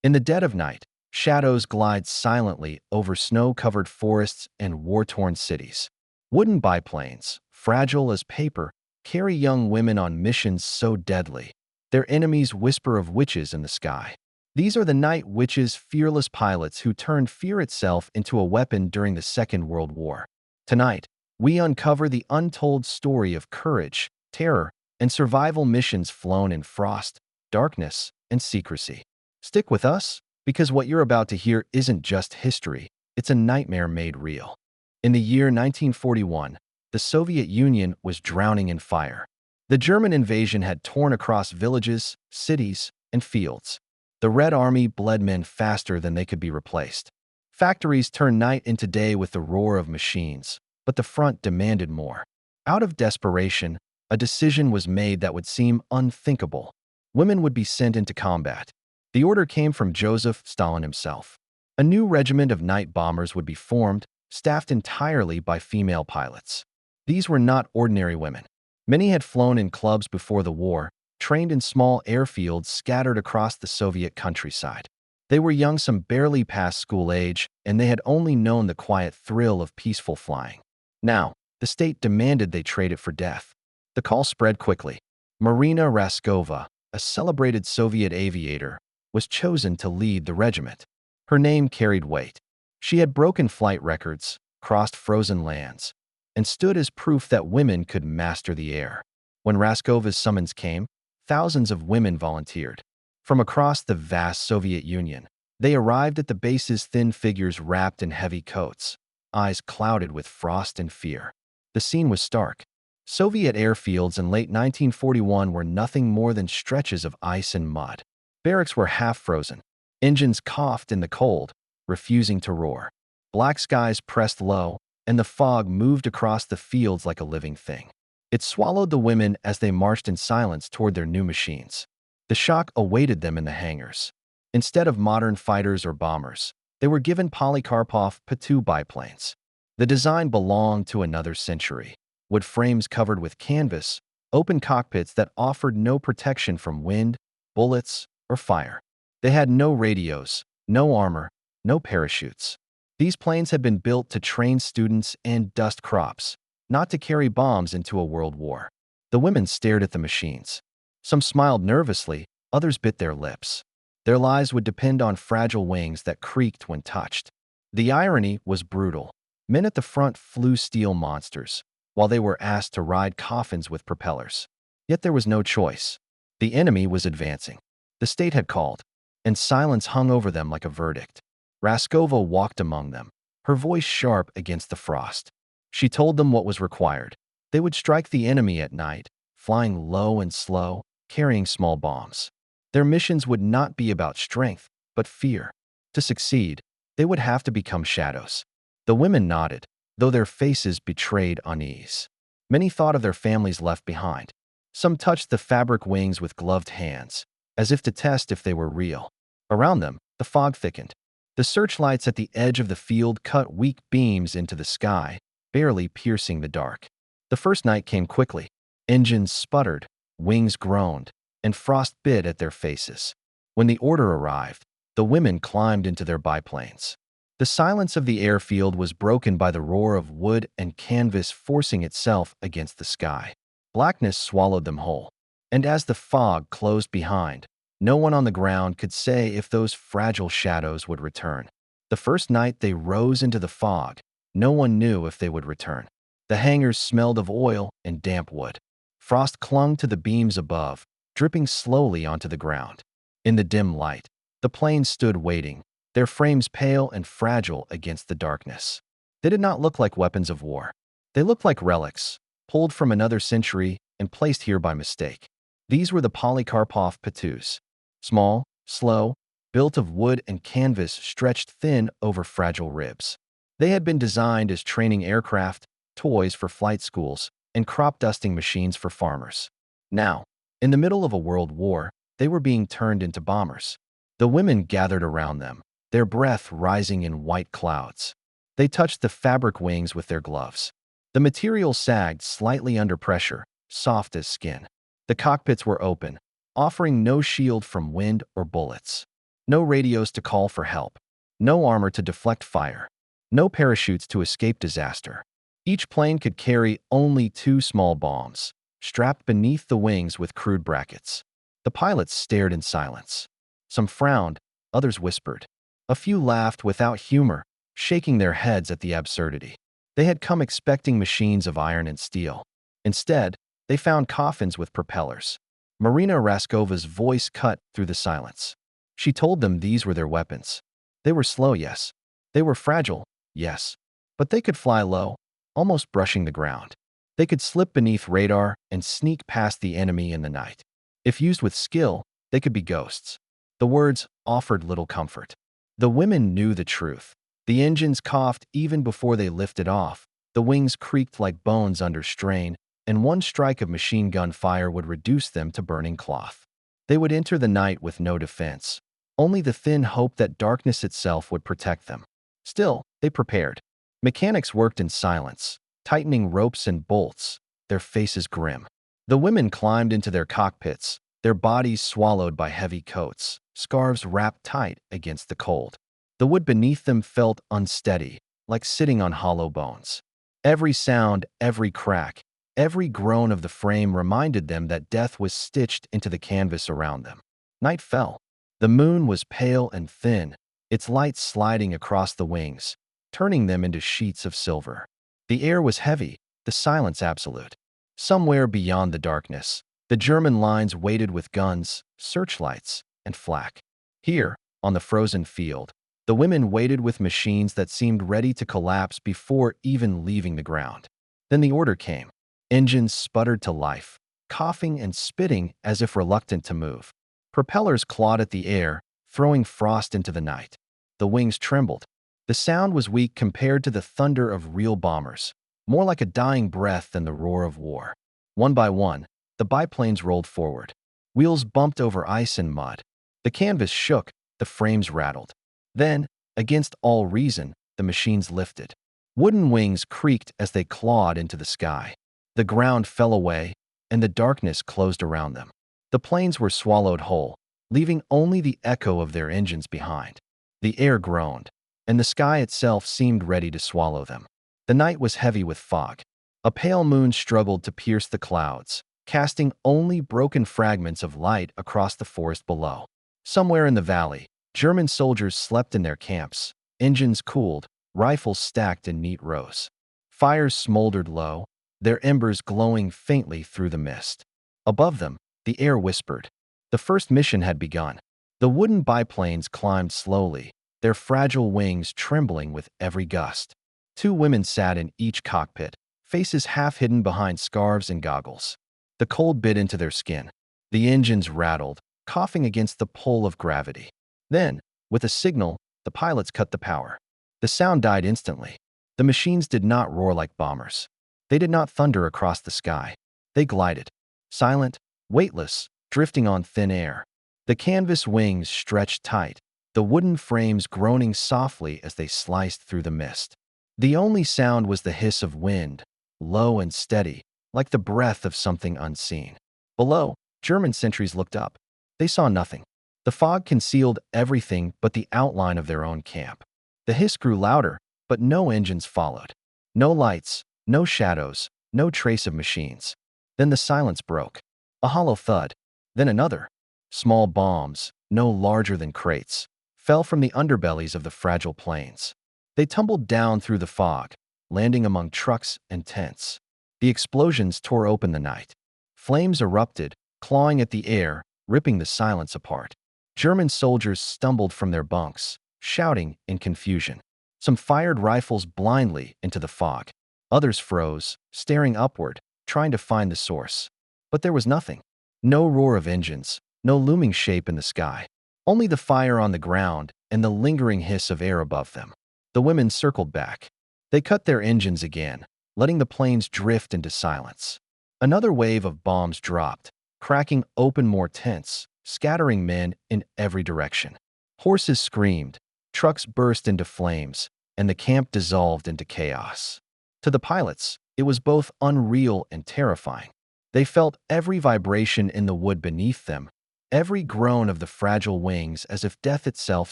In the dead of night, shadows glide silently over snow-covered forests and war-torn cities. Wooden biplanes, fragile as paper, carry young women on missions so deadly. Their enemies whisper of witches in the sky. These are the Night Witches, fearless pilots who turned fear itself into a weapon during the Second World War. Tonight, we uncover the untold story of courage, terror, and survival missions flown in frost, darkness, and secrecy. Stick with us, because what you're about to hear isn't just history, it's a nightmare made real. In the year 1941, the Soviet Union was drowning in fire. The German invasion had torn across villages, cities, and fields. The Red Army bled men faster than they could be replaced. Factories turned night into day with the roar of machines, but the front demanded more. Out of desperation, a decision was made that would seem unthinkable. Women would be sent into combat. The order came from Joseph Stalin himself. A new regiment of night bombers would be formed, staffed entirely by female pilots. These were not ordinary women. Many had flown in clubs before the war, trained in small airfields scattered across the Soviet countryside. They were young, some barely past school age, and they had only known the quiet thrill of peaceful flying. Now, the state demanded they trade it for death. The call spread quickly. Marina Raskova, a celebrated Soviet aviator, was chosen to lead the regiment. Her name carried weight. She had broken flight records, crossed frozen lands, and stood as proof that women could master the air. When Raskova's summons came, thousands of women volunteered. From across the vast Soviet Union, they arrived at the bases, thin figures wrapped in heavy coats, eyes clouded with frost and fear. The scene was stark. Soviet airfields in late 1941 were nothing more than stretches of ice and mud. Barracks were half frozen. Engines coughed in the cold, refusing to roar. Black skies pressed low, and the fog moved across the fields like a living thing. It swallowed the women as they marched in silence toward their new machines. The shock awaited them in the hangars. Instead of modern fighters or bombers, they were given Polikarpov Po-2 biplanes. The design belonged to another century. Wood frames covered with canvas, open cockpits that offered no protection from wind, bullets, or fire. They had no radios, no armor, no parachutes. These planes had been built to train students and dust crops, not to carry bombs into a world war. The women stared at the machines. Some smiled nervously, others bit their lips. Their lives would depend on fragile wings that creaked when touched. The irony was brutal. Men at the front flew steel monsters, while they were asked to ride coffins with propellers. Yet there was no choice. The enemy was advancing. The state had called, and silence hung over them like a verdict. Raskova walked among them, her voice sharp against the frost. She told them what was required. They would strike the enemy at night, flying low and slow, carrying small bombs. Their missions would not be about strength, but fear. To succeed, they would have to become shadows. The women nodded, though their faces betrayed unease. Many thought of their families left behind. Some touched the fabric wings with gloved hands, as if to test if they were real. Around them, the fog thickened. The searchlights at the edge of the field cut weak beams into the sky, barely piercing the dark. The first night came quickly. Engines sputtered, wings groaned, and frost bit at their faces. When the order arrived, the women climbed into their biplanes. The silence of the airfield was broken by the roar of wood and canvas forcing itself against the sky. Blackness swallowed them whole. And as the fog closed behind, no one on the ground could say if those fragile shadows would return. The first night they rose into the fog, no one knew if they would return. The hangars smelled of oil and damp wood. Frost clung to the beams above, dripping slowly onto the ground. In the dim light, the planes stood waiting, their frames pale and fragile against the darkness. They did not look like weapons of war. They looked like relics, pulled from another century and placed here by mistake. These were the Polikarpov Po-2s. Small, slow, built of wood and canvas stretched thin over fragile ribs. They had been designed as training aircraft, toys for flight schools, and crop-dusting machines for farmers. Now, in the middle of a world war, they were being turned into bombers. The women gathered around them, their breath rising in white clouds. They touched the fabric wings with their gloves. The material sagged slightly under pressure, soft as skin. The cockpits were open, offering no shield from wind or bullets. No radios to call for help. No armor to deflect fire. No parachutes to escape disaster. Each plane could carry only 2 small bombs, strapped beneath the wings with crude brackets. The pilots stared in silence. Some frowned, others whispered. A few laughed without humor, shaking their heads at the absurdity. They had come expecting machines of iron and steel. Instead, they found coffins with propellers. Marina Raskova's voice cut through the silence. She told them these were their weapons. They were slow, yes. They were fragile, yes. But they could fly low, almost brushing the ground. They could slip beneath radar and sneak past the enemy in the night. If used with skill, they could be ghosts. The words offered little comfort. The women knew the truth. The engines coughed even before they lifted off. The wings creaked like bones under strain, and one strike of machine gun fire would reduce them to burning cloth. They would enter the night with no defense, only the thin hope that darkness itself would protect them. Still, they prepared. Mechanics worked in silence, tightening ropes and bolts, their faces grim. The women climbed into their cockpits, their bodies swallowed by heavy coats, scarves wrapped tight against the cold. The wood beneath them felt unsteady, like sitting on hollow bones. Every sound, every crack, every groan of the frame reminded them that death was stitched into the canvas around them. Night fell. The moon was pale and thin, its light sliding across the wings, turning them into sheets of silver. The air was heavy, the silence absolute. Somewhere beyond the darkness, the German lines waited with guns, searchlights, and flak. Here, on the frozen field, the women waited with machines that seemed ready to collapse before even leaving the ground. Then the order came. Engines sputtered to life, coughing and spitting as if reluctant to move. Propellers clawed at the air, throwing frost into the night. The wings trembled. The sound was weak compared to the thunder of real bombers, more like a dying breath than the roar of war. One by one, the biplanes rolled forward. Wheels bumped over ice and mud. The canvas shook, the frames rattled. Then, against all reason, the machines lifted. Wooden wings creaked as they clawed into the sky. The ground fell away, and the darkness closed around them. The planes were swallowed whole, leaving only the echo of their engines behind. The air groaned, and the sky itself seemed ready to swallow them. The night was heavy with fog. A pale moon struggled to pierce the clouds, casting only broken fragments of light across the forest below. Somewhere in the valley, German soldiers slept in their camps, engines cooled, rifles stacked in neat rows. Fires smoldered low, their embers glowing faintly through the mist. Above them, the air whispered. The first mission had begun. The wooden biplanes climbed slowly, their fragile wings trembling with every gust. 2 women sat in each cockpit, faces half hidden behind scarves and goggles. The cold bit into their skin. The engines rattled, coughing against the pull of gravity. Then, with a signal, the pilots cut the power. The sound died instantly. The machines did not roar like bombers. They did not thunder across the sky. They glided, silent, weightless, drifting on thin air. The canvas wings stretched tight, the wooden frames groaning softly as they sliced through the mist. The only sound was the hiss of wind, low and steady, like the breath of something unseen. Below, German sentries looked up. They saw nothing. The fog concealed everything but the outline of their own camp. The hiss grew louder, but no engines followed. No lights, no shadows, no trace of machines. Then the silence broke. A hollow thud, then another. Small bombs, no larger than crates, fell from the underbellies of the fragile planes. They tumbled down through the fog, landing among trucks and tents. The explosions tore open the night. Flames erupted, clawing at the air, ripping the silence apart. German soldiers stumbled from their bunks, shouting in confusion. Some fired rifles blindly into the fog. Others froze, staring upward, trying to find the source. But there was nothing. No roar of engines, no looming shape in the sky. Only the fire on the ground and the lingering hiss of air above them. The women circled back. They cut their engines again, letting the planes drift into silence. Another wave of bombs dropped, cracking open more tents, scattering men in every direction. Horses screamed, trucks burst into flames, and the camp dissolved into chaos. To the pilots, it was both unreal and terrifying. They felt every vibration in the wood beneath them, every groan of the fragile wings as if death itself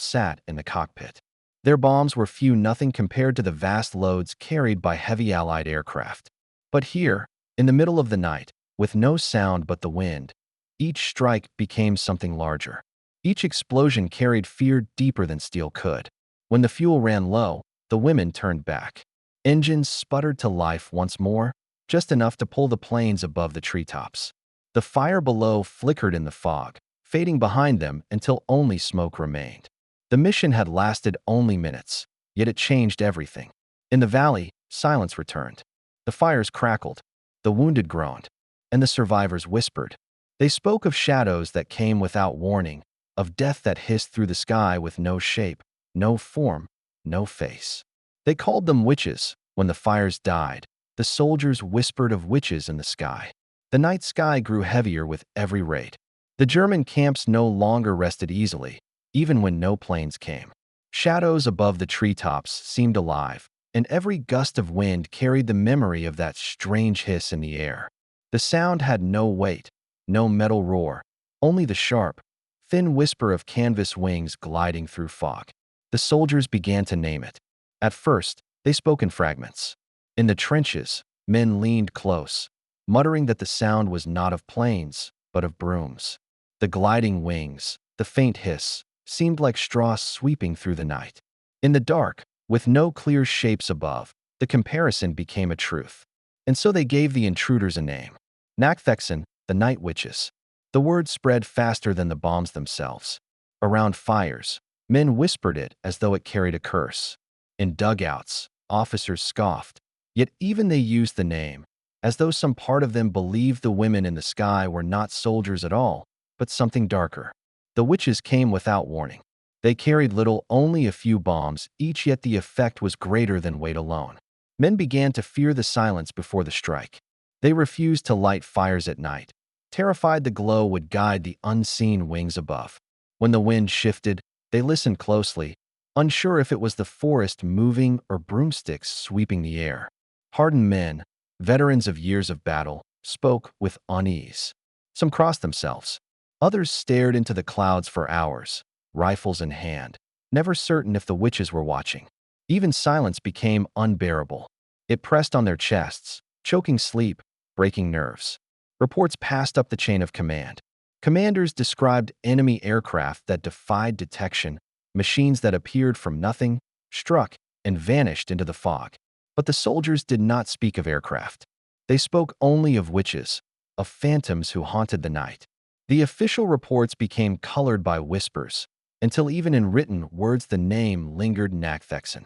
sat in the cockpit. Their bombs were few nothing compared to the vast loads carried by heavy Allied aircraft. But here, in the middle of the night, with no sound but the wind, each strike became something larger. Each explosion carried fear deeper than steel could. When the fuel ran low, the women turned back. Engines sputtered to life once more, just enough to pull the planes above the treetops. The fire below flickered in the fog, fading behind them until only smoke remained. The mission had lasted only minutes, yet it changed everything. In the valley, silence returned. The fires crackled, the wounded groaned, and the survivors whispered. They spoke of shadows that came without warning, of death that hissed through the sky with no shape, no form, no face. They called them witches. When the fires died, the soldiers whispered of witches in the sky. The night sky grew heavier with every raid. The German camps no longer rested easily, even when no planes came. Shadows above the treetops seemed alive, and every gust of wind carried the memory of that strange hiss in the air. The sound had no weight, no metal roar, only the sharp, thin whisper of canvas wings gliding through fog. The soldiers began to name it. At first, they spoke in fragments. In the trenches, men leaned close, muttering that the sound was not of planes, but of brooms. The gliding wings, the faint hiss, seemed like straw sweeping through the night. In the dark, with no clear shapes above, the comparison became a truth. And so they gave the intruders a name. Nachthexen, the night witches. The word spread faster than the bombs themselves. Around fires, men whispered it as though it carried a curse. In dugouts, officers scoffed, yet even they used the name, as though some part of them believed the women in the sky were not soldiers at all, but something darker. The witches came without warning. They carried little, only a few bombs each, yet the effect was greater than weight alone. Men began to fear the silence before the strike. They refused to light fires at night, terrified the glow would guide the unseen wings above. When the wind shifted, they listened closely, unsure if it was the forest moving or broomsticks sweeping the air. Hardened men, veterans of years of battle, spoke with unease. Some crossed themselves. Others stared into the clouds for hours, rifles in hand, never certain if the witches were watching. Even silence became unbearable. It pressed on their chests, choking sleep, breaking nerves. Reports passed up the chain of command. Commanders described enemy aircraft that defied detection, machines that appeared from nothing, struck, and vanished into the fog. But the soldiers did not speak of aircraft. They spoke only of witches, of phantoms who haunted the night. The official reports became colored by whispers, until even in written words the name lingered. Nachthexen.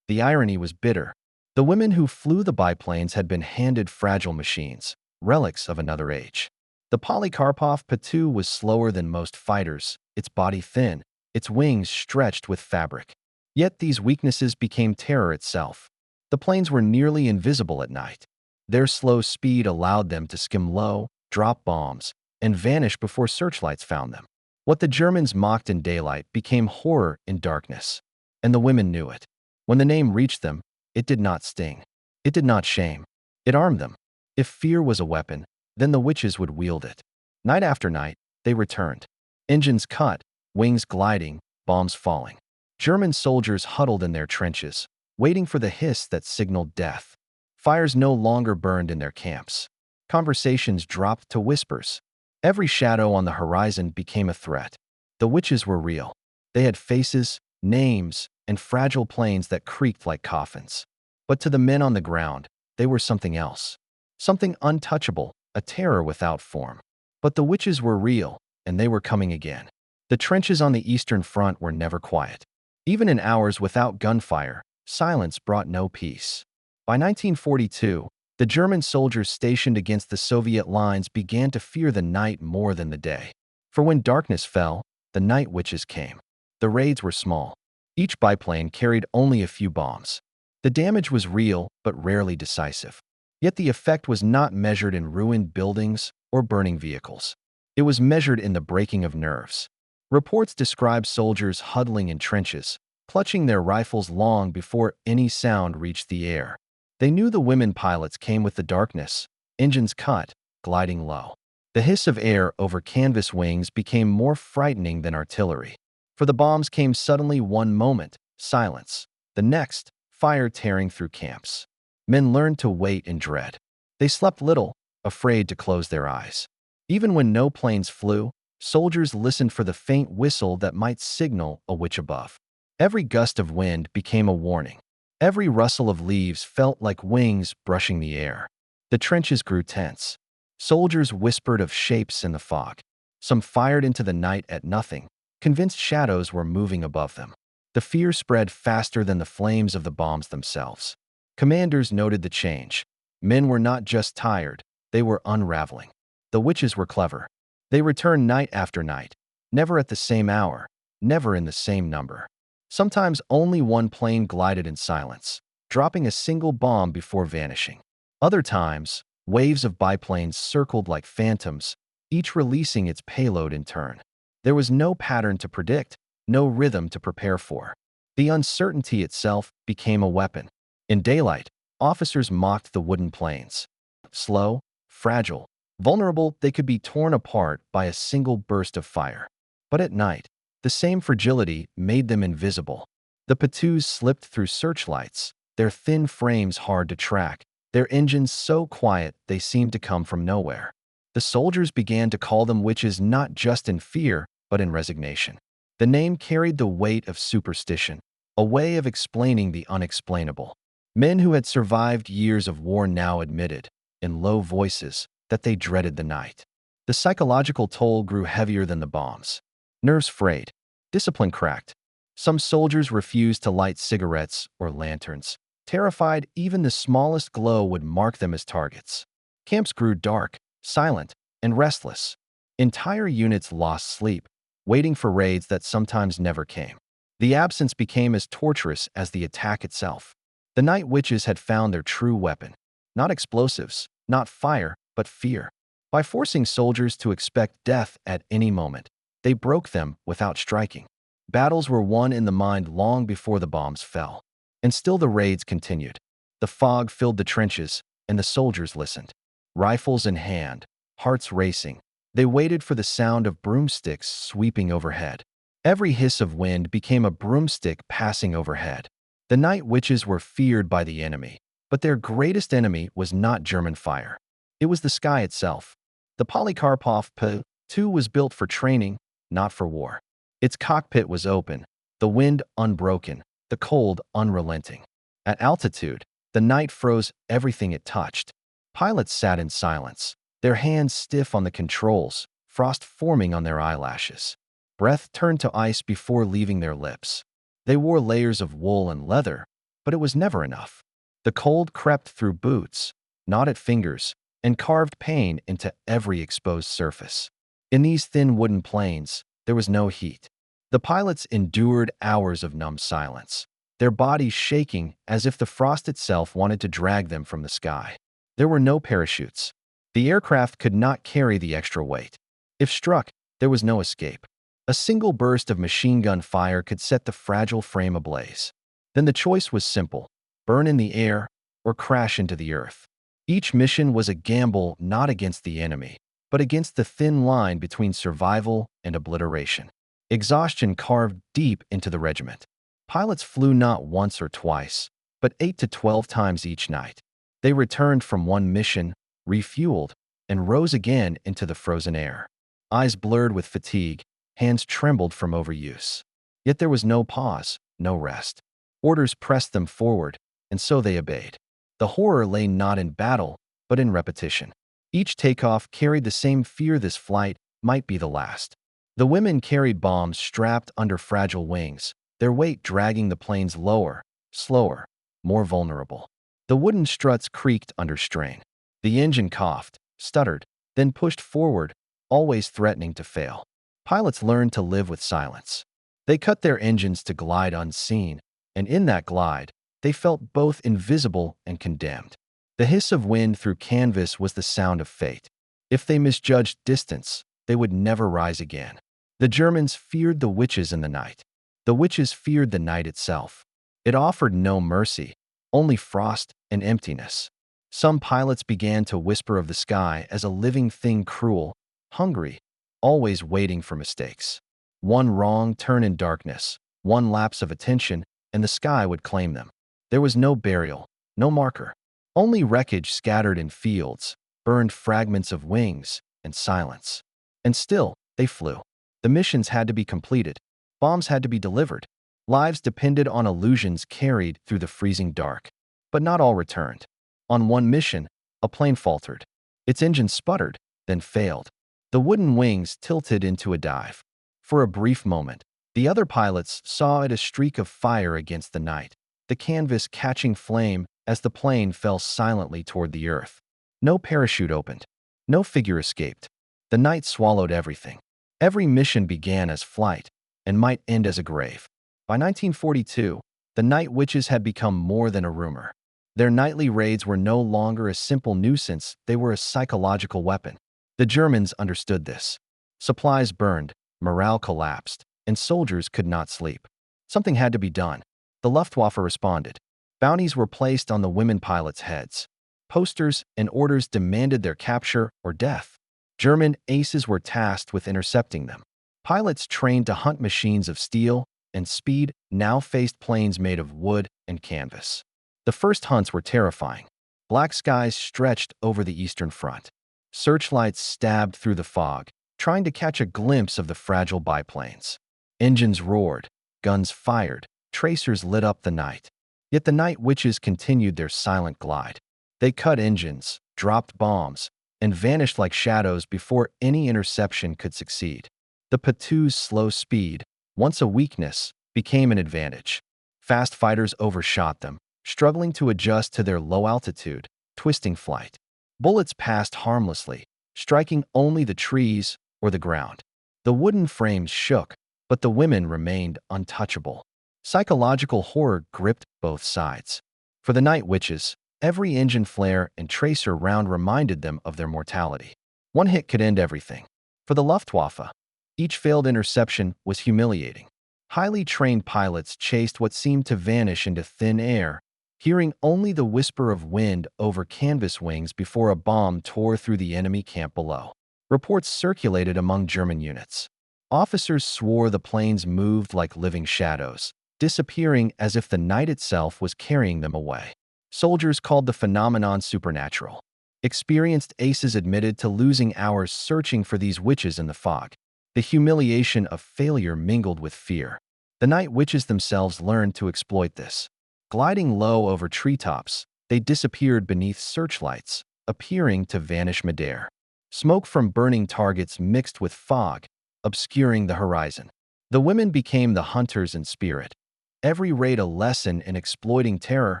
The irony was bitter. The women who flew the biplanes had been handed fragile machines, relics of another age. The Polikarpov Po-2 was slower than most fighters, its body thin, its wings stretched with fabric. Yet these weaknesses became terror itself. The planes were nearly invisible at night. Their slow speed allowed them to skim low, drop bombs, and vanish before searchlights found them. What the Germans mocked in daylight became horror in darkness. And the women knew it. When the name reached them, it did not sting. It did not shame. It armed them. If fear was a weapon, then the witches would wield it. Night after night, they returned. Engines cut, wings gliding, bombs falling. German soldiers huddled in their trenches, waiting for the hiss that signaled death. Fires no longer burned in their camps. Conversations dropped to whispers. Every shadow on the horizon became a threat. The witches were real. They had faces, names, and fragile planes that creaked like coffins. But to the men on the ground, they were something else. Something untouchable, a terror without form. But the witches were real, and they were coming again. The trenches on the Eastern Front were never quiet. Even in hours without gunfire, silence brought no peace. By 1942, the German soldiers stationed against the Soviet lines began to fear the night more than the day. For when darkness fell, the night witches came. The raids were small. Each biplane carried only a few bombs. The damage was real, but rarely decisive. Yet the effect was not measured in ruined buildings or burning vehicles. It was measured in the breaking of nerves. Reports describe soldiers huddling in trenches, clutching their rifles long before any sound reached the air. They knew the women pilots came with the darkness, engines cut, gliding low. The hiss of air over canvas wings became more frightening than artillery. For the bombs came suddenly one moment, silence. The next, fire tearing through camps. Men learned to wait in dread. They slept little, afraid to close their eyes. Even when no planes flew, soldiers listened for the faint whistle that might signal a witch above. Every gust of wind became a warning. Every rustle of leaves felt like wings brushing the air. The trenches grew tense. Soldiers whispered of shapes in the fog. Some fired into the night at nothing, convinced shadows were moving above them. The fear spread faster than the flames of the bombs themselves. Commanders noted the change. Men were not just tired, they were unraveling. The witches were clever. They returned night after night, never at the same hour, never in the same number. Sometimes only one plane glided in silence, dropping a single bomb before vanishing. Other times, waves of biplanes circled like phantoms, each releasing its payload in turn. There was no pattern to predict, no rhythm to prepare for. The uncertainty itself became a weapon. In daylight, officers mocked the wooden planes. Slow, fragile, vulnerable, they could be torn apart by a single burst of fire. But at night, the same fragility made them invisible. The Po-2s slipped through searchlights, their thin frames hard to track, their engines so quiet they seemed to come from nowhere. The soldiers began to call them witches not just in fear, but in resignation. The name carried the weight of superstition, a way of explaining the unexplainable. Men who had survived years of war now admitted, in low voices, that they dreaded the night. The psychological toll grew heavier than the bombs. Nerves frayed. Discipline cracked. Some soldiers refused to light cigarettes or lanterns, terrified even the smallest glow would mark them as targets. Camps grew dark, silent, and restless. Entire units lost sleep, waiting for raids that sometimes never came. The absence became as torturous as the attack itself. The night witches had found their true weapon. Not explosives, not fire, but fear. By forcing soldiers to expect death at any moment, they broke them without striking. Battles were won in the mind long before the bombs fell. And still the raids continued. The fog filled the trenches, and the soldiers listened. Rifles in hand, hearts racing, they waited for the sound of broomsticks sweeping overhead. Every hiss of wind became a broomstick passing overhead. The night witches were feared by the enemy, but their greatest enemy was not German fire. It was the sky itself. The Polikarpov Po-2 was built for training, not for war. Its cockpit was open, the wind unbroken, the cold unrelenting. At altitude, the night froze everything it touched. Pilots sat in silence, their hands stiff on the controls, frost forming on their eyelashes. Breath turned to ice before leaving their lips. They wore layers of wool and leather, but it was never enough. The cold crept through boots, knotted fingers, and carved pain into every exposed surface. In these thin wooden planes, there was no heat. The pilots endured hours of numb silence, their bodies shaking as if the frost itself wanted to drag them from the sky. There were no parachutes. The aircraft could not carry the extra weight. If struck, there was no escape. A single burst of machine gun fire could set the fragile frame ablaze. Then the choice was simple: burn in the air or crash into the earth. Each mission was a gamble not against the enemy, but against the thin line between survival and obliteration. Exhaustion carved deep into the regiment. Pilots flew not once or twice, but 8 to 12 times each night. They returned from one mission, refueled, and rose again into the frozen air. Eyes blurred with fatigue, hands trembled from overuse. Yet there was no pause, no rest. Orders pressed them forward, and so they obeyed. The horror lay not in battle, but in repetition. Each takeoff carried the same fear: this flight might be the last. The women carried bombs strapped under fragile wings, their weight dragging the planes lower, slower, more vulnerable. The wooden struts creaked under strain. The engine coughed, stuttered, then pushed forward, always threatening to fail. Pilots learned to live with silence. They cut their engines to glide unseen, and in that glide, they felt both invisible and condemned. The hiss of wind through canvas was the sound of fate. If they misjudged distance, they would never rise again. The Germans feared the witches in the night. The witches feared the night itself. It offered no mercy, only frost and emptiness. Some pilots began to whisper of the sky as a living thing, cruel, hungry, always waiting for mistakes. One wrong turn in darkness, one lapse of attention, and the sky would claim them. There was no burial, no marker. Only wreckage scattered in fields, burned fragments of wings, and silence. And still, they flew. The missions had to be completed. Bombs had to be delivered. Lives depended on illusions carried through the freezing dark. But not all returned. On one mission, a plane faltered. Its engine sputtered, then failed. The wooden wings tilted into a dive. For a brief moment, the other pilots saw it a streak of fire against the night, the canvas catching flame as the plane fell silently toward the earth. No parachute opened. No figure escaped. The night swallowed everything. Every mission began as flight and might end as a grave. By 1942, the Night Witches had become more than a rumor. Their nightly raids were no longer a simple nuisance, they were a psychological weapon. The Germans understood this. Supplies burned, morale collapsed, and soldiers could not sleep. Something had to be done. The Luftwaffe responded. Bounties were placed on the women pilots' heads. Posters and orders demanded their capture or death. German aces were tasked with intercepting them. Pilots trained to hunt machines of steel and speed now faced planes made of wood and canvas. The first hunts were terrifying. Black skies stretched over the Eastern Front. Searchlights stabbed through the fog, trying to catch a glimpse of the fragile biplanes. Engines roared, guns fired, tracers lit up the night. Yet the Night Witches continued their silent glide. They cut engines, dropped bombs, and vanished like shadows before any interception could succeed. The Po-2's slow speed, once a weakness, became an advantage. Fast fighters overshot them, struggling to adjust to their low altitude, twisting flight. Bullets passed harmlessly, striking only the trees or the ground. The wooden frames shook, but the women remained untouchable. Psychological horror gripped both sides. For the Night Witches, every engine flare and tracer round reminded them of their mortality. One hit could end everything. For the Luftwaffe, each failed interception was humiliating. Highly trained pilots chased what seemed to vanish into thin air, hearing only the whisper of wind over canvas wings before a bomb tore through the enemy camp below. Reports circulated among German units. Officers swore the planes moved like living shadows, disappearing as if the night itself was carrying them away. Soldiers called the phenomenon supernatural. Experienced aces admitted to losing hours searching for these witches in the fog. The humiliation of failure mingled with fear. The Night Witches themselves learned to exploit this. Gliding low over treetops, they disappeared beneath searchlights, appearing to vanish midair. Smoke from burning targets mixed with fog, obscuring the horizon. The women became the hunters in spirit. Every raid a lesson in exploiting terror,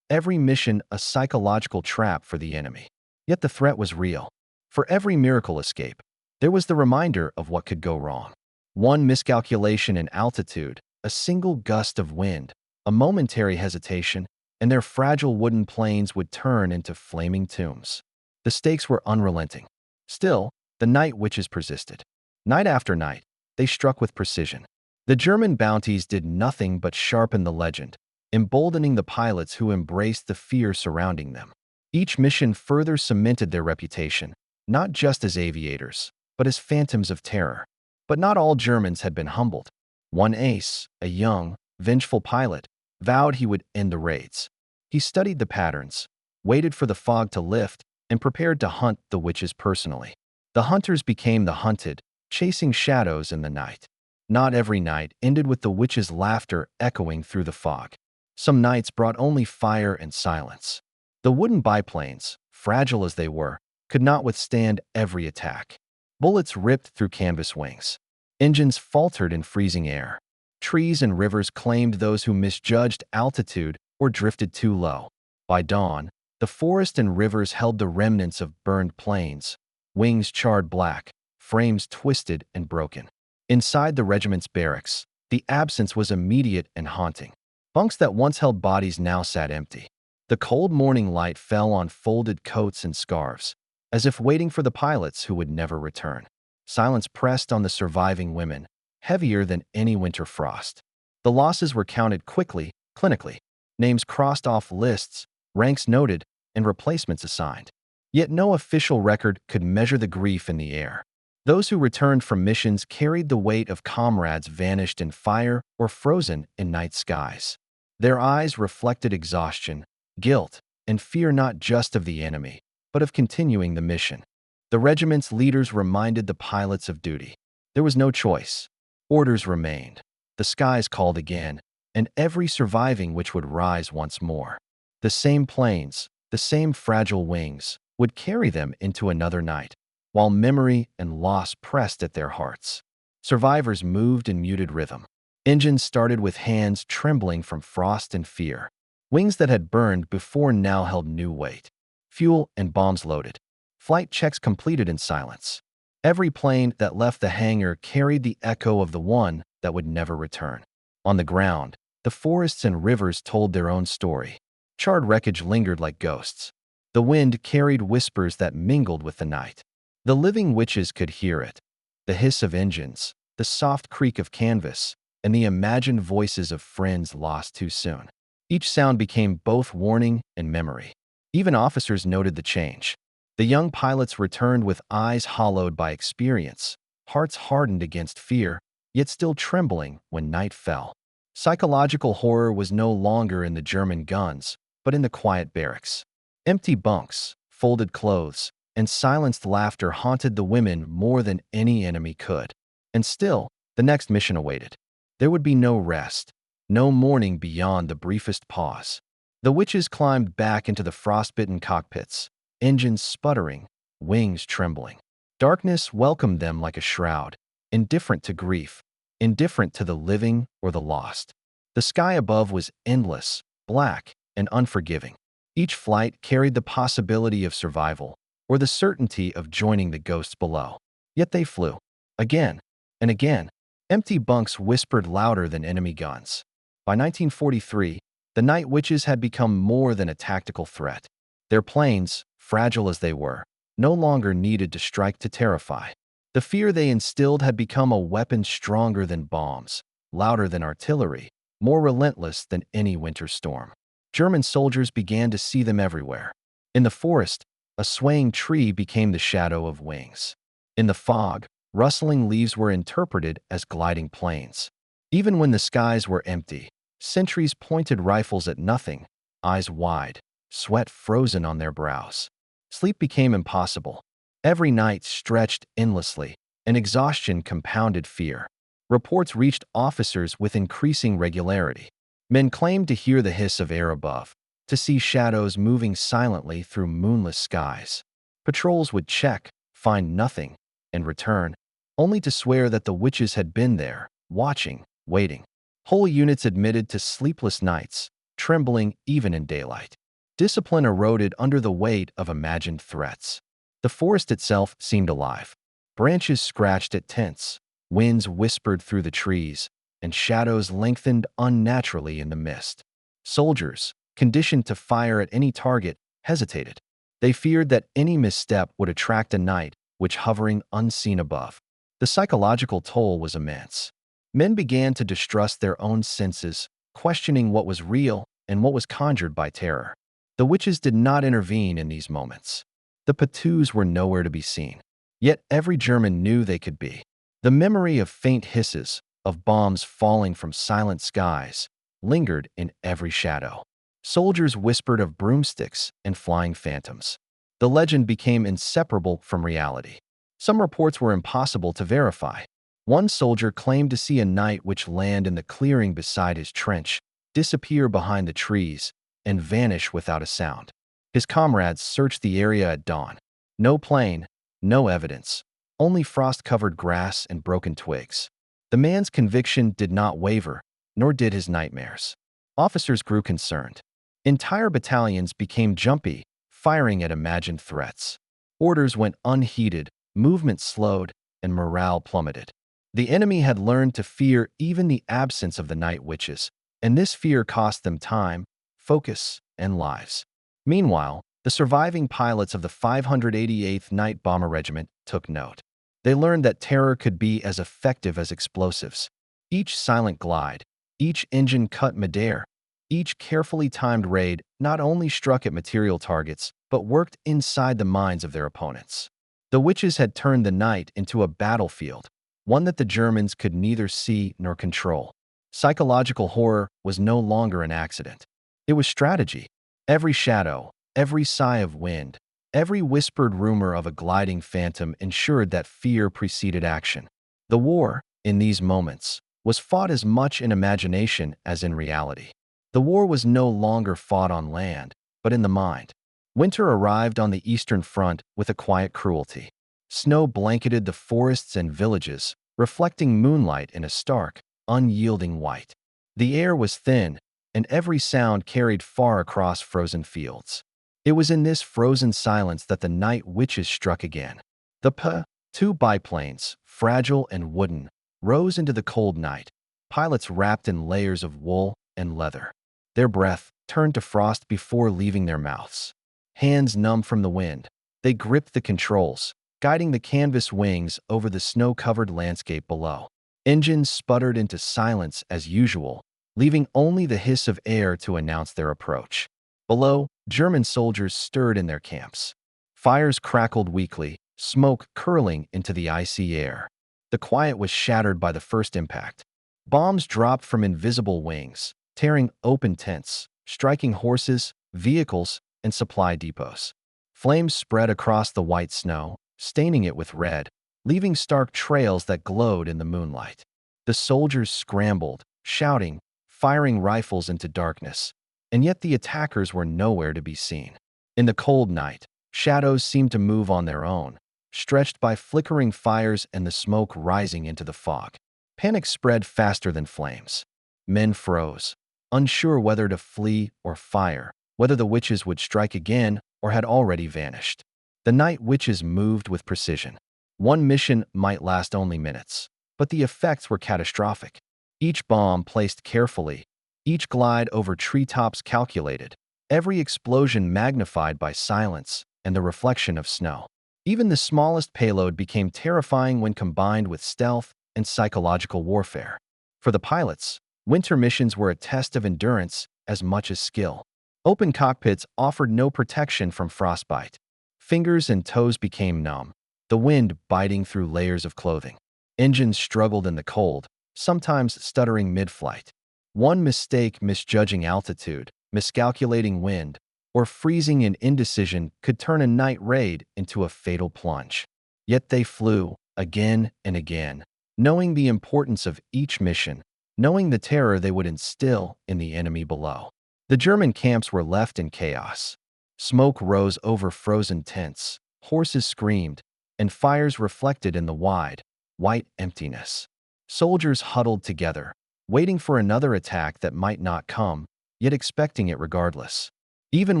every mission a psychological trap for the enemy. Yet the threat was real. For every miracle escape, there was the reminder of what could go wrong. One miscalculation in altitude, a single gust of wind, a momentary hesitation, and their fragile wooden planes would turn into flaming tombs. The stakes were unrelenting. Still, the Night Witches persisted. Night after night, they struck with precision. The German bounties did nothing but sharpen the legend, emboldening the pilots who embraced the fear surrounding them. Each mission further cemented their reputation, not just as aviators, but as phantoms of terror. But not all Germans had been humbled. One ace, a young, vengeful pilot, vowed he would end the raids. He studied the patterns, waited for the fog to lift, and prepared to hunt the witches personally. The hunters became the hunted, chasing shadows in the night. Not every night ended with the witches' laughter echoing through the fog. Some nights brought only fire and silence. The wooden biplanes, fragile as they were, could not withstand every attack. Bullets ripped through canvas wings. Engines faltered in freezing air. Trees and rivers claimed those who misjudged altitude or drifted too low. By dawn, the forest and rivers held the remnants of burned planes, wings charred black, frames twisted and broken. Inside the regiment's barracks, the absence was immediate and haunting. Bunks that once held bodies now sat empty. The cold morning light fell on folded coats and scarves, as if waiting for the pilots who would never return. Silence pressed on the surviving women, heavier than any winter frost. The losses were counted quickly, clinically. Names crossed off lists, ranks noted, and replacements assigned. Yet no official record could measure the grief in the air. Those who returned from missions carried the weight of comrades vanished in fire or frozen in night skies. Their eyes reflected exhaustion, guilt, and fear not just of the enemy, but of continuing the mission. The regiment's leaders reminded the pilots of duty. There was no choice. Orders remained. The skies called again, and every surviving which would rise once more. The same planes, the same fragile wings, would carry them into another night, while memory and loss pressed at their hearts. Survivors moved in muted rhythm. Engines started with hands trembling from frost and fear. Wings that had burned before now held new weight. Fuel and bombs loaded. Flight checks completed in silence. Every plane that left the hangar carried the echo of the one that would never return. On the ground, the forests and rivers told their own story. Charred wreckage lingered like ghosts. The wind carried whispers that mingled with the night. The living witches could hear it. The hiss of engines, the soft creak of canvas, and the imagined voices of friends lost too soon. Each sound became both warning and memory. Even officers noted the change. The young pilots returned with eyes hollowed by experience, hearts hardened against fear, yet still trembling when night fell. Psychological horror was no longer in the German guns, but in the quiet barracks. Empty bunks, folded clothes, and silenced laughter haunted the women more than any enemy could. And still, the next mission awaited. There would be no rest, no morning beyond the briefest pause. The witches climbed back into the frostbitten cockpits, engines sputtering, wings trembling. Darkness welcomed them like a shroud, indifferent to grief, indifferent to the living or the lost. The sky above was endless, black, and unforgiving. Each flight carried the possibility of survival, or the certainty of joining the ghosts below. Yet they flew. Again and again. Empty bunks whispered louder than enemy guns. By 1943, the Night Witches had become more than a tactical threat. Their planes, fragile as they were, no longer needed to strike to terrify. The fear they instilled had become a weapon stronger than bombs, louder than artillery, more relentless than any winter storm. German soldiers began to see them everywhere. In the forest, a swaying tree became the shadow of wings. In the fog, rustling leaves were interpreted as gliding planes. Even when the skies were empty, sentries pointed rifles at nothing, eyes wide, sweat frozen on their brows. Sleep became impossible. Every night stretched endlessly, and exhaustion compounded fear. Reports reached officers with increasing regularity. Men claimed to hear the hiss of air above, to see shadows moving silently through moonless skies. Patrols would check, find nothing, and return, only to swear that the witches had been there, watching, waiting. Whole units admitted to sleepless nights, trembling even in daylight. Discipline eroded under the weight of imagined threats. The forest itself seemed alive. Branches scratched at tents, winds whispered through the trees, and shadows lengthened unnaturally in the mist. Soldiers, conditioned to fire at any target, hesitated. They feared that any misstep would attract a night witch hovering unseen above. The psychological toll was immense. Men began to distrust their own senses, questioning what was real and what was conjured by terror. The witches did not intervene in these moments. The Po-2s were nowhere to be seen. Yet every German knew they could be. The memory of faint hisses, of bombs falling from silent skies, lingered in every shadow. Soldiers whispered of broomsticks and flying phantoms. The legend became inseparable from reality. Some reports were impossible to verify. One soldier claimed to see a night witch land in the clearing beside his trench, disappear behind the trees, and vanish without a sound. His comrades searched the area at dawn. No plane, no evidence, only frost-covered grass and broken twigs. The man's conviction did not waver, nor did his nightmares. Officers grew concerned. Entire battalions became jumpy, firing at imagined threats. Orders went unheeded, movement slowed, and morale plummeted. The enemy had learned to fear even the absence of the night witches, and this fear cost them time, focus, and lives. Meanwhile, the surviving pilots of the 588th Night Bomber Regiment took note. They learned that terror could be as effective as explosives. Each silent glide, each engine cut midair, each carefully timed raid not only struck at material targets, but worked inside the minds of their opponents. The witches had turned the night into a battlefield, one that the Germans could neither see nor control. Psychological horror was no longer an accident. It was strategy. Every shadow, every sigh of wind, every whispered rumor of a gliding phantom ensured that fear preceded action. The war, in these moments, was fought as much in imagination as in reality. The war was no longer fought on land, but in the mind. Winter arrived on the Eastern Front with a quiet cruelty. Snow blanketed the forests and villages, reflecting moonlight in a stark, unyielding white. The air was thin, and every sound carried far across frozen fields. It was in this frozen silence that the night witches struck again. The P-2 biplanes, fragile and wooden, rose into the cold night, pilots wrapped in layers of wool and leather. Their breath turned to frost before leaving their mouths. Hands numb from the wind, they gripped the controls, guiding the canvas wings over the snow-covered landscape below. Engines sputtered into silence as usual, leaving only the hiss of air to announce their approach. Below, German soldiers stirred in their camps. Fires crackled weakly, smoke curling into the icy air. The quiet was shattered by the first impact. Bombs dropped from invisible wings, tearing open tents, striking horses, vehicles, and supply depots. Flames spread across the white snow, staining it with red, leaving stark trails that glowed in the moonlight. The soldiers scrambled, shouting, firing rifles into darkness, and yet the attackers were nowhere to be seen. In the cold night, shadows seemed to move on their own, stretched by flickering fires and the smoke rising into the fog. Panic spread faster than flames. Men froze, unsure whether to flee or fire, whether the witches would strike again or had already vanished. The night witches moved with precision. One mission might last only minutes, but the effects were catastrophic. Each bomb placed carefully, each glide over treetops calculated, every explosion magnified by silence and the reflection of snow. Even the smallest payload became terrifying when combined with stealth and psychological warfare. For the pilots, winter missions were a test of endurance as much as skill. Open cockpits offered no protection from frostbite. Fingers and toes became numb, the wind biting through layers of clothing. Engines struggled in the cold, sometimes stuttering mid-flight. One mistake, misjudging altitude, miscalculating wind, or freezing in indecision could turn a night raid into a fatal plunge. Yet they flew, again and again, knowing the importance of each mission, knowing the terror they would instill in the enemy below. The German camps were left in chaos. Smoke rose over frozen tents, horses screamed, and fires reflected in the wide, white emptiness. Soldiers huddled together, waiting for another attack that might not come, yet expecting it regardless. Even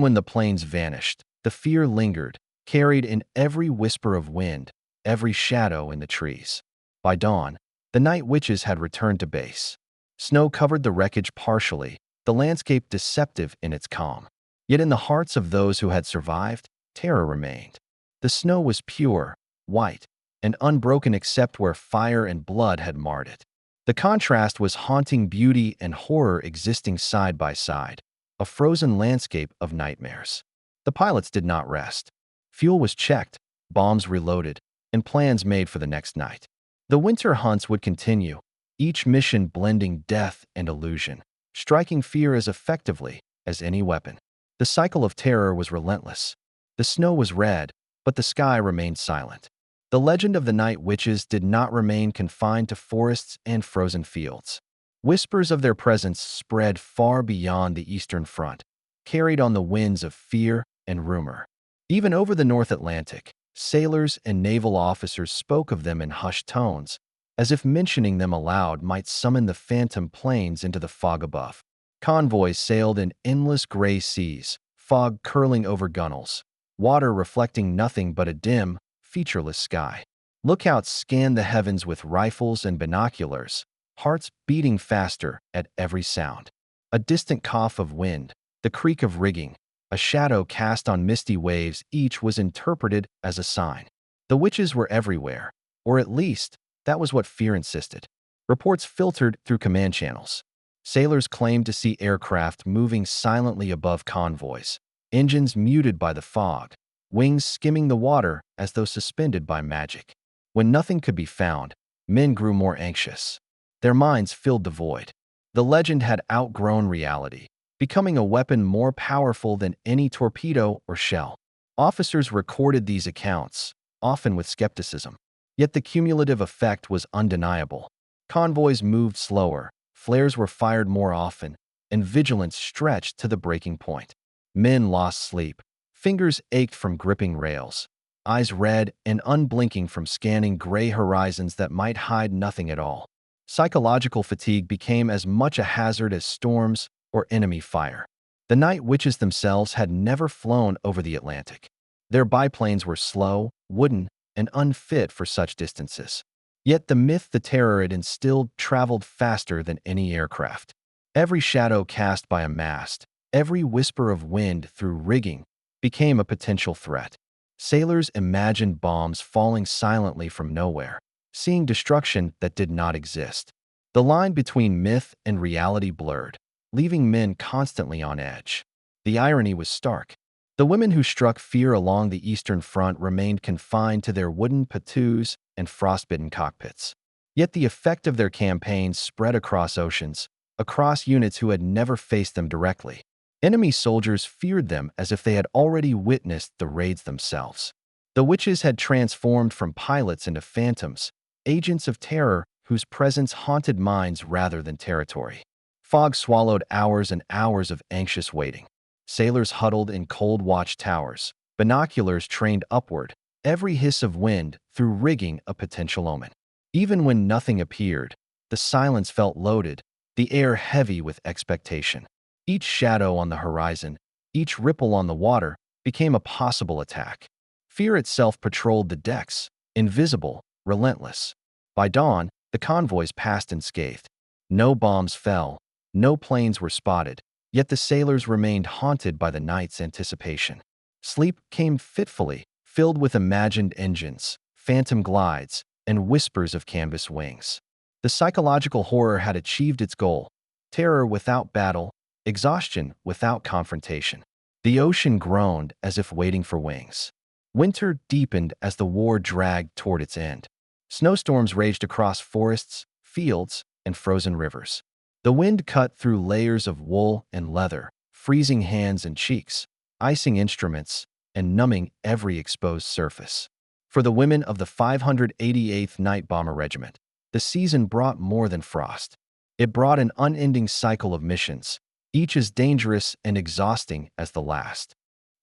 when the planes vanished, the fear lingered, carried in every whisper of wind, every shadow in the trees. By dawn, the night witches had returned to base. Snow covered the wreckage partially, the landscape deceptive in its calm. Yet in the hearts of those who had survived, terror remained. The snow was pure, white, and unbroken except where fire and blood had marred it. The contrast was haunting, beauty and horror existing side by side, a frozen landscape of nightmares. The pilots did not rest. Fuel was checked, bombs reloaded, and plans made for the next night. The winter hunts would continue, each mission blending death and illusion, striking fear as effectively as any weapon. The cycle of terror was relentless. The snow was red, but the sky remained silent. The legend of the night witches did not remain confined to forests and frozen fields. Whispers of their presence spread far beyond the Eastern Front, carried on the winds of fear and rumor. Even over the North Atlantic, sailors and naval officers spoke of them in hushed tones, as if mentioning them aloud might summon the phantom planes into the fog above. Convoys sailed in endless gray seas, fog curling over gunnels, water reflecting nothing but a dim, featureless sky. Lookouts scanned the heavens with rifles and binoculars, hearts beating faster at every sound. A distant cough of wind, the creak of rigging, a shadow cast on misty waves, each was interpreted as a sign. The witches were everywhere, or at least, that was what fear insisted. Reports filtered through command channels. Sailors claimed to see aircraft moving silently above convoys, engines muted by the fog, wings skimming the water as though suspended by magic. When nothing could be found, men grew more anxious. Their minds filled the void. The legend had outgrown reality, becoming a weapon more powerful than any torpedo or shell. Officers recorded these accounts, often with skepticism. Yet the cumulative effect was undeniable. Convoys moved slower, flares were fired more often, and vigilance stretched to the breaking point. Men lost sleep. Fingers ached from gripping rails, eyes red and unblinking from scanning gray horizons that might hide nothing at all. Psychological fatigue became as much a hazard as storms or enemy fire. The night witches themselves had never flown over the Atlantic. Their biplanes were slow, wooden, and unfit for such distances. Yet the myth the terror it instilled traveled faster than any aircraft. Every shadow cast by a mast, every whisper of wind through rigging, became a potential threat. Sailors imagined bombs falling silently from nowhere, seeing destruction that did not exist. The line between myth and reality blurred, leaving men constantly on edge. The irony was stark. The women who struck fear along the Eastern Front remained confined to their wooden Po-2s and frostbitten cockpits. Yet the effect of their campaigns spread across oceans, across units who had never faced them directly. Enemy soldiers feared them as if they had already witnessed the raids themselves. The witches had transformed from pilots into phantoms, agents of terror whose presence haunted minds rather than territory. Fog swallowed hours and hours of anxious waiting. Sailors huddled in cold watch towers, binoculars trained upward, every hiss of wind through rigging a potential omen. Even when nothing appeared, the silence felt loaded, the air heavy with expectation. Each shadow on the horizon, each ripple on the water, became a possible attack. Fear itself patrolled the decks, invisible, relentless. By dawn, the convoys passed unscathed. No bombs fell, no planes were spotted, yet the sailors remained haunted by the night's anticipation. Sleep came fitfully, filled with imagined engines, phantom glides, and whispers of canvas wings. The psychological horror had achieved its goal: terror without battle, exhaustion without confrontation. The ocean groaned as if waiting for wings. Winter deepened as the war dragged toward its end. Snowstorms raged across forests, fields, and frozen rivers. The wind cut through layers of wool and leather, freezing hands and cheeks, icing instruments, and numbing every exposed surface. For the women of the 588th Night Bomber Regiment, the season brought more than frost. It brought an unending cycle of missions, each as dangerous and exhausting as the last.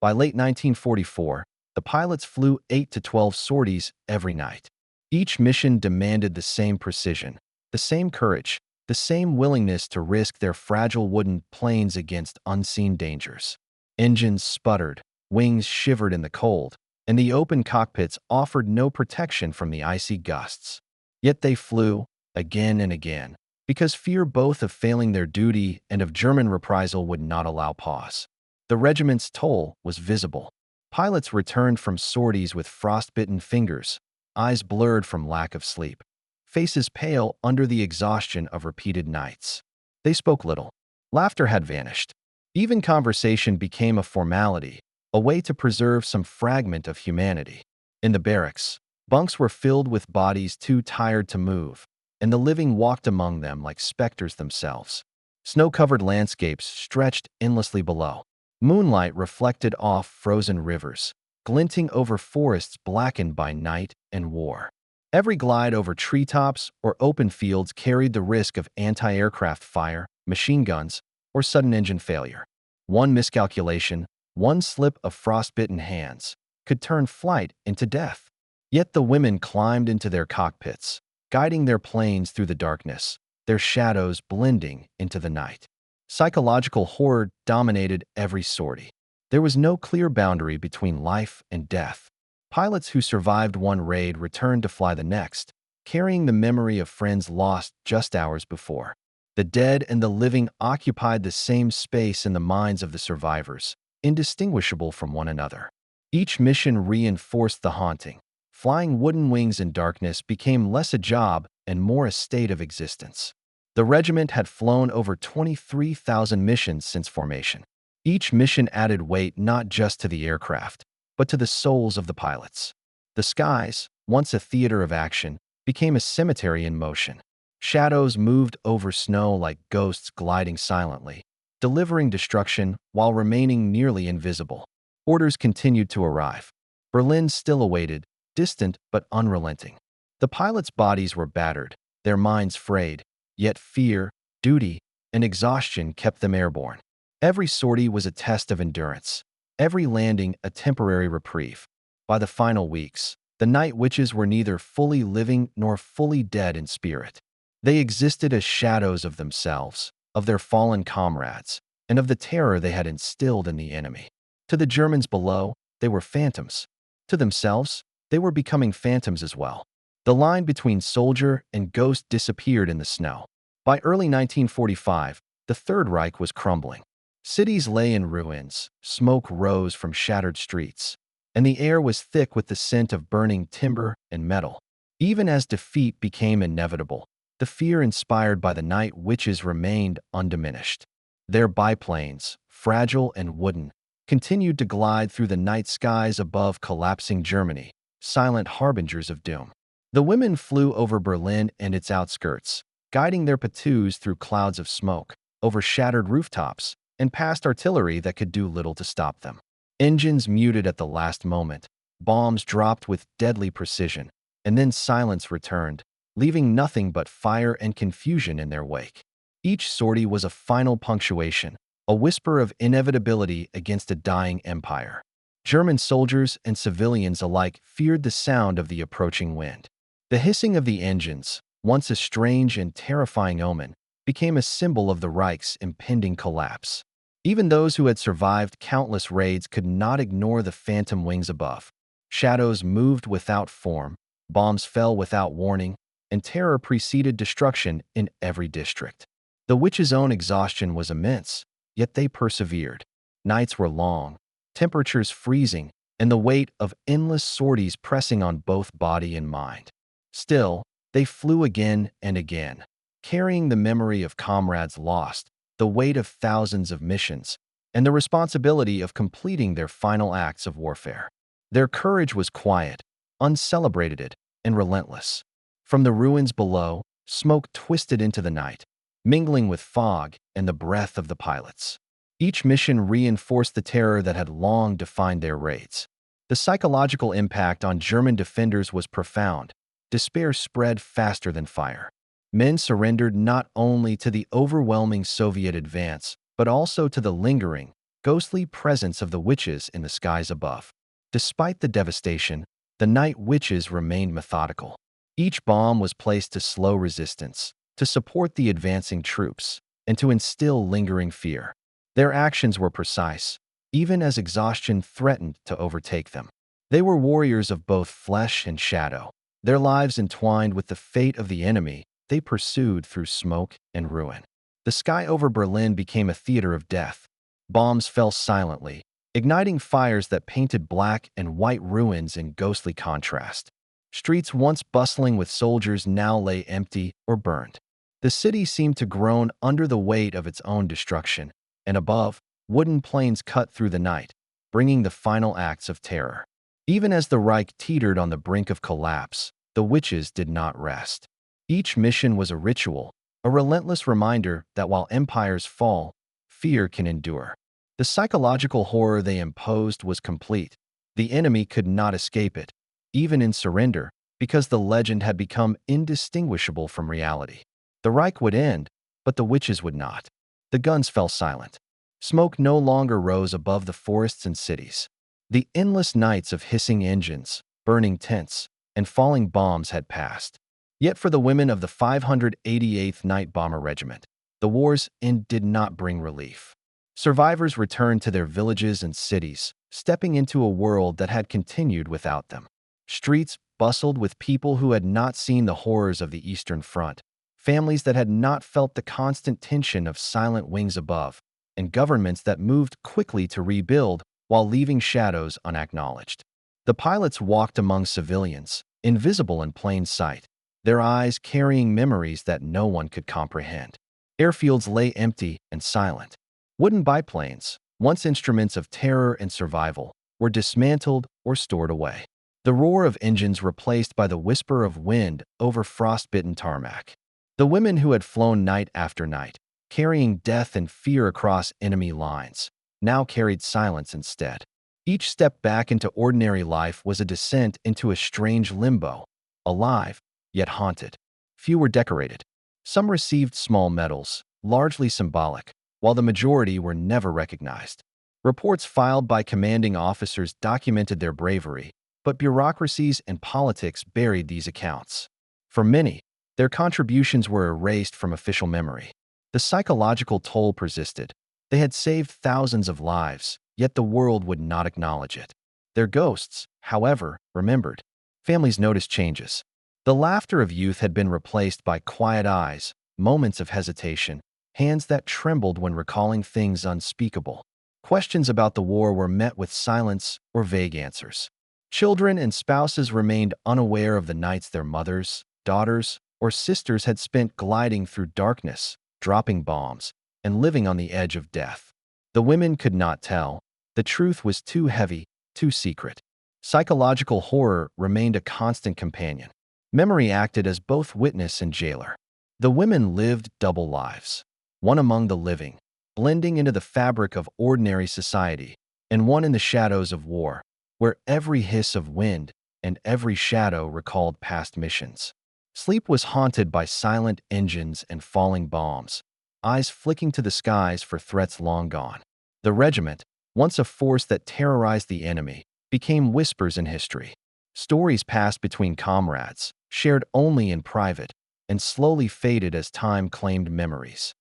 By late 1944, the pilots flew 8 to 12 sorties every night. Each mission demanded the same precision, the same courage, the same willingness to risk their fragile wooden planes against unseen dangers. Engines sputtered, wings shivered in the cold, and the open cockpits offered no protection from the icy gusts. Yet they flew, again and again, because fear both of failing their duty and of German reprisal would not allow pause. The regiment's toll was visible. Pilots returned from sorties with frostbitten fingers, eyes blurred from lack of sleep, faces pale under the exhaustion of repeated nights. They spoke little. Laughter had vanished. Even conversation became a formality, a way to preserve some fragment of humanity. In the barracks, bunks were filled with bodies too tired to move, and the living walked among them like specters themselves. Snow-covered landscapes stretched endlessly below. Moonlight reflected off frozen rivers, glinting over forests blackened by night and war. Every glide over treetops or open fields carried the risk of anti-aircraft fire, machine guns, or sudden engine failure. One miscalculation, one slip of frostbitten hands, could turn flight into death. Yet the women climbed into their cockpits, guiding their planes through the darkness, their shadows blending into the night. Psychological horror dominated every sortie. There was no clear boundary between life and death. Pilots who survived one raid returned to fly the next, carrying the memory of friends lost just hours before. The dead and the living occupied the same space in the minds of the survivors, indistinguishable from one another. Each mission reinforced the haunting. Flying wooden wings in darkness became less a job and more a state of existence. The regiment had flown over 23,000 missions since formation. Each mission added weight not just to the aircraft, but to the souls of the pilots. The skies, once a theater of action, became a cemetery in motion. Shadows moved over snow like ghosts gliding silently, delivering destruction while remaining nearly invisible. Orders continued to arrive. Berlin still awaited, distant but unrelenting. The pilots' bodies were battered, their minds frayed, yet fear, duty, and exhaustion kept them airborne. Every sortie was a test of endurance, every landing a temporary reprieve. By the final weeks, the night witches were neither fully living nor fully dead in spirit. They existed as shadows of themselves, of their fallen comrades, and of the terror they had instilled in the enemy. To the Germans below, they were phantoms. To themselves, they were becoming phantoms as well. The line between soldier and ghost disappeared in the snow. By early 1945, the Third Reich was crumbling. Cities lay in ruins, smoke rose from shattered streets, and the air was thick with the scent of burning timber and metal. Even as defeat became inevitable, the fear inspired by the night witches remained undiminished. Their biplanes, fragile and wooden, continued to glide through the night skies above collapsing Germany, silent harbingers of doom. The women flew over Berlin and its outskirts, guiding their Po-2s through clouds of smoke, over shattered rooftops, and past artillery that could do little to stop them. Engines muted at the last moment, bombs dropped with deadly precision, and then silence returned, leaving nothing but fire and confusion in their wake. Each sortie was a final punctuation, a whisper of inevitability against a dying empire. German soldiers and civilians alike feared the sound of the approaching wind. The hissing of the engines, once a strange and terrifying omen, became a symbol of the Reich's impending collapse. Even those who had survived countless raids could not ignore the phantom wings above. Shadows moved without form, bombs fell without warning, and terror preceded destruction in every district. The witches' own exhaustion was immense, yet they persevered. Nights were long, temperatures freezing, and the weight of endless sorties pressing on both body and mind. Still, they flew again and again, carrying the memory of comrades lost, the weight of thousands of missions, and the responsibility of completing their final acts of warfare. Their courage was quiet, uncelebrated, and relentless. From the ruins below, smoke twisted into the night, mingling with fog and the breath of the pilots. Each mission reinforced the terror that had long defined their raids. The psychological impact on German defenders was profound. Despair spread faster than fire. Men surrendered not only to the overwhelming Soviet advance, but also to the lingering, ghostly presence of the witches in the skies above. Despite the devastation, the night witches remained methodical. Each bomb was placed to slow resistance, to support the advancing troops, and to instill lingering fear. Their actions were precise, even as exhaustion threatened to overtake them. They were warriors of both flesh and shadow, their lives entwined with the fate of the enemy they pursued through smoke and ruin. The sky over Berlin became a theater of death. Bombs fell silently, igniting fires that painted black and white ruins in ghostly contrast. Streets once bustling with soldiers now lay empty or burned. The city seemed to groan under the weight of its own destruction, and above, wooden planes cut through the night, bringing the final acts of terror. Even as the Reich teetered on the brink of collapse, the witches did not rest. Each mission was a ritual, a relentless reminder that while empires fall, fear can endure. The psychological horror they imposed was complete. The enemy could not escape it, even in surrender, because the legend had become indistinguishable from reality. The Reich would end, but the witches would not. The guns fell silent. Smoke no longer rose above the forests and cities. The endless nights of hissing engines, burning tents, and falling bombs had passed. Yet for the women of the 588th Night Bomber Regiment, the war's end did not bring relief. Survivors returned to their villages and cities, stepping into a world that had continued without them. Streets bustled with people who had not seen the horrors of the Eastern Front, families that had not felt the constant tension of silent wings above, and governments that moved quickly to rebuild while leaving shadows unacknowledged. The pilots walked among civilians, invisible in plain sight, their eyes carrying memories that no one could comprehend. Airfields lay empty and silent. Wooden biplanes, once instruments of terror and survival, were dismantled or stored away. The roar of engines replaced by the whisper of wind over frostbitten tarmac. The women who had flown night after night, carrying death and fear across enemy lines, now carried silence instead. Each step back into ordinary life was a descent into a strange limbo, alive, yet haunted. Few were decorated. Some received small medals, largely symbolic, while the majority were never recognized. Reports filed by commanding officers documented their bravery, but bureaucracies and politics buried these accounts. For many, their contributions were erased from official memory. The psychological toll persisted. They had saved thousands of lives, yet the world would not acknowledge it. Their ghosts, however, remembered. Families noticed changes. The laughter of youth had been replaced by quiet eyes, moments of hesitation, hands that trembled when recalling things unspeakable. Questions about the war were met with silence or vague answers. Children and spouses remained unaware of the nights their mothers, daughters, or sisters had spent gliding through darkness, dropping bombs, and living on the edge of death. The women could not tell. The truth was too heavy, too secret. Psychological horror remained a constant companion. Memory acted as both witness and jailer. The women lived double lives, one among the living, blending into the fabric of ordinary society, and one in the shadows of war, where every hiss of wind and every shadow recalled past missions. Sleep was haunted by silent engines and falling bombs, eyes flicking to the skies for threats long gone. The regiment, once a force that terrorized the enemy, became whispers in history. Stories passed between comrades, shared only in private, and slowly faded as time claimed memories.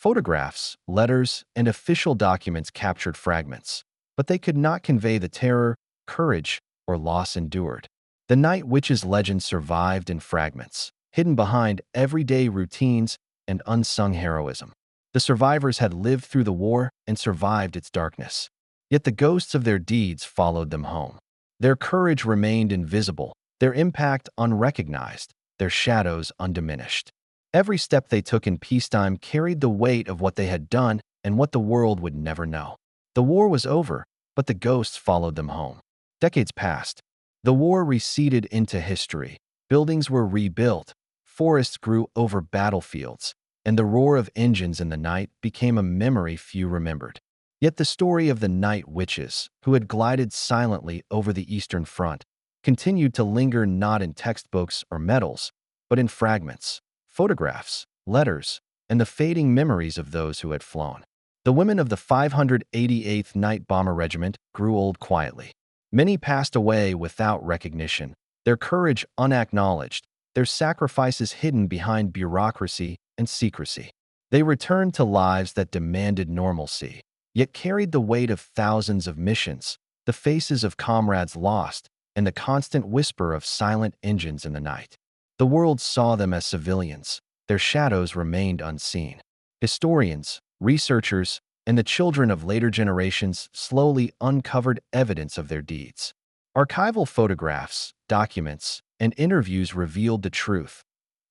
Photographs, letters, and official documents captured fragments, but they could not convey the terror, courage, or loss endured. The Night Witch's legend survived in fragments, hidden behind everyday routines and unsung heroism. The survivors had lived through the war and survived its darkness. Yet the ghosts of their deeds followed them home. Their courage remained invisible, their impact unrecognized, their shadows undiminished. Every step they took in peacetime carried the weight of what they had done and what the world would never know. The war was over, but the ghosts followed them home. Decades passed. The war receded into history. Buildings were rebuilt. Forests grew over battlefields, and the roar of engines in the night became a memory few remembered. Yet the story of the Night Witches, who had glided silently over the Eastern Front, continued to linger not in textbooks or medals, but in fragments, photographs, letters, and the fading memories of those who had flown. The women of the 588th Night Bomber Regiment grew old quietly. Many passed away without recognition, their courage unacknowledged, their sacrifices hidden behind bureaucracy and secrecy. They returned to lives that demanded normalcy, yet carried the weight of thousands of missions, the faces of comrades lost, and the constant whisper of silent engines in the night. The world saw them as civilians. Their shadows remained unseen. Historians, researchers, and the children of later generations slowly uncovered evidence of their deeds. Archival photographs, documents, and interviews revealed the truth.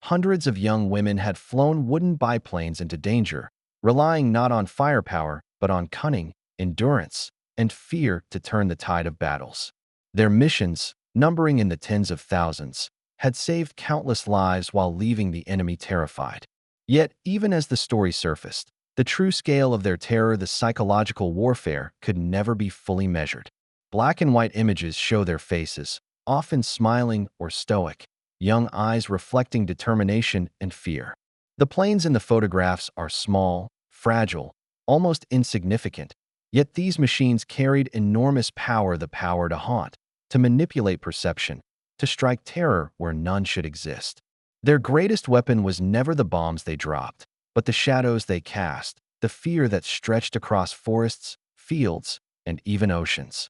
Hundreds of young women had flown wooden biplanes into danger, relying not on firepower, but on cunning, endurance, and fear to turn the tide of battles. Their missions, numbering in the tens of thousands, had saved countless lives while leaving the enemy terrified. Yet, even as the story surfaced, the true scale of their terror, the psychological warfare, could never be fully measured. Black and white images show their faces, often smiling or stoic, young eyes reflecting determination and fear. The planes in the photographs are small, fragile, almost insignificant, yet these machines carried enormous power, the power to haunt, to manipulate perception, to strike terror where none should exist. Their greatest weapon was never the bombs they dropped, but the shadows they cast, the fear that stretched across forests, fields, and even oceans.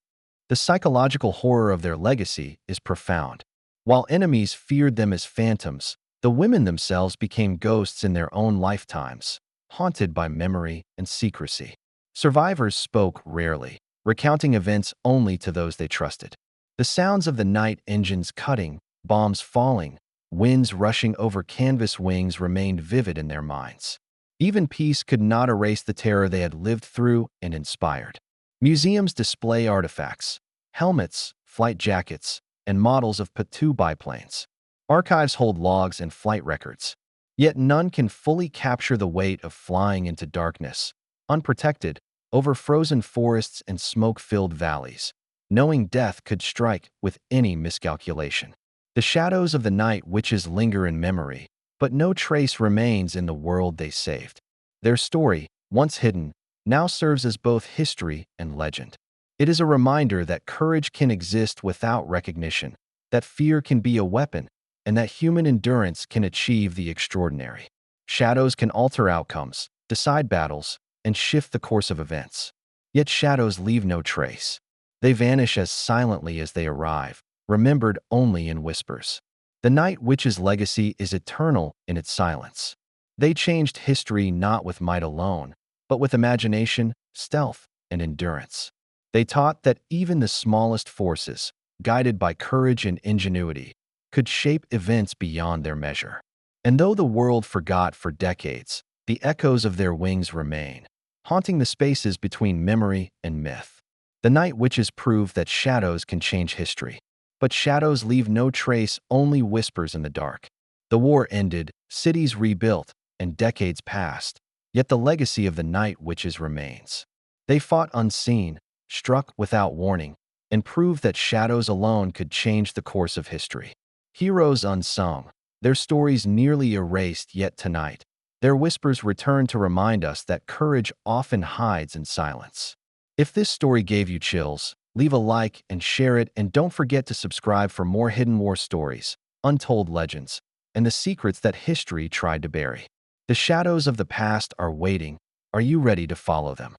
The psychological horror of their legacy is profound. While enemies feared them as phantoms, the women themselves became ghosts in their own lifetimes, haunted by memory and secrecy. Survivors spoke rarely, recounting events only to those they trusted. The sounds of the night engines cutting, bombs falling, winds rushing over canvas wings remained vivid in their minds. Even peace could not erase the terror they had lived through and inspired. Museums display artifacts, helmets, flight jackets, and models of Po-2 biplanes. Archives hold logs and flight records. Yet none can fully capture the weight of flying into darkness, unprotected, over frozen forests and smoke-filled valleys, knowing death could strike with any miscalculation. The shadows of the night witches linger in memory, but no trace remains in the world they saved. Their story, once hidden, now serves as both history and legend. It is a reminder that courage can exist without recognition, that fear can be a weapon, and that human endurance can achieve the extraordinary. Shadows can alter outcomes, decide battles, and shift the course of events. Yet shadows leave no trace. They vanish as silently as they arrive, remembered only in whispers. The Night Witch's legacy is eternal in its silence. They changed history not with might alone, but with imagination, stealth, and endurance. They taught that even the smallest forces, guided by courage and ingenuity, could shape events beyond their measure. And though the world forgot for decades, the echoes of their wings remain, haunting the spaces between memory and myth. The Night Witches prove that shadows can change history. But shadows leave no trace, only whispers in the dark. The war ended, cities rebuilt, and decades passed, yet the legacy of the Night Witches remains. They fought unseen, struck without warning, and proved that shadows alone could change the course of history. Heroes unsung, their stories nearly erased, yet tonight, their whispers return to remind us that courage often hides in silence. If this story gave you chills, leave a like and share it, and don't forget to subscribe for more hidden war stories, untold legends, and the secrets that history tried to bury. The shadows of the past are waiting. Are you ready to follow them?